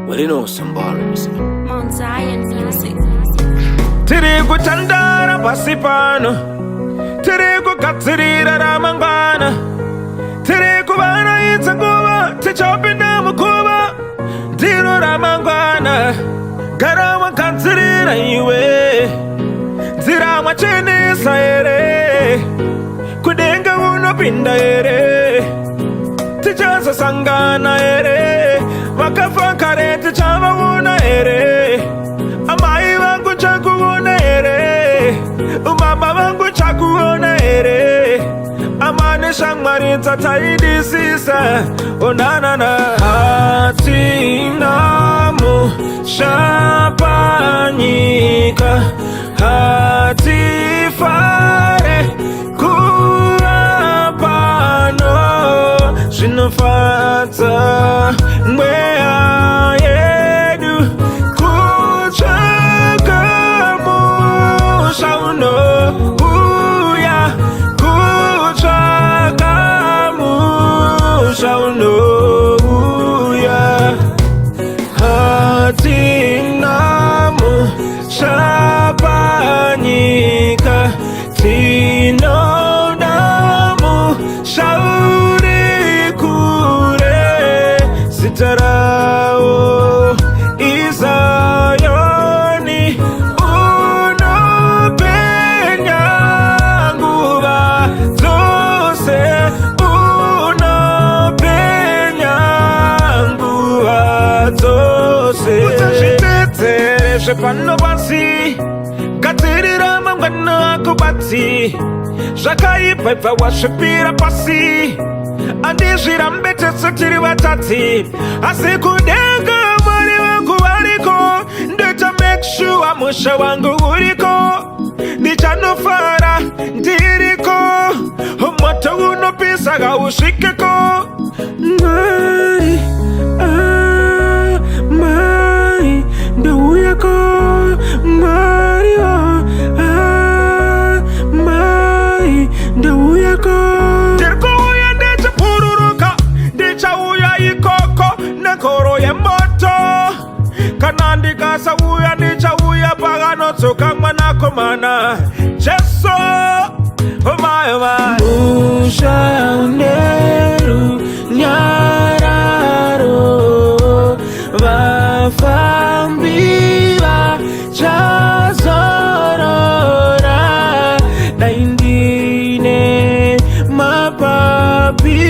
But you know some ballers. Mount Zion Music. Tirigu chandara pasipano, tirigu katsirira ramangana, tirigu bana itsanguva, tichopinda mukuva, tiro ramangana, garama katsirira iwe, zirama chini saere, kudenga unopinda ere, tichasa sangana ere, wakafakare tichava una ere, amai wangu chakuona ere, umama wangu chakuona ere, amane shangmarinta taidi sisa, onanana hatinamu shapanyika, hatifare kuapano, shinofata mwea yedu, kuchakamu shauno, uya kuchakamu shauno, uya hatinamu shapanyika, tinodamu shauri kure, sitarao izayoni, unopenya nguva zose, unopenya nguva zose. Utashitetereshe pano pasi, katirira mangwana akubati, zvakaipa wasvipira pasi, andizvira mbetetse tiri vatati, asi kudenga mwari wangu variko, ndita make sure musha wangu uriko, ndichanofara ndiriko, moto unopisa gausvikeko. Mwari, mwari, ndouyako, mwari, mwari, ndouyako. Ndirikuuya ndichipururuka, ndichauya ikoko nekoro yemoto, kana ndikasauya ndichauya pakanotsoka mwanakomana Jesu. Oh my, oh my. Musha uneru nyararo, vafambi vachazorora, naindine mapapiro.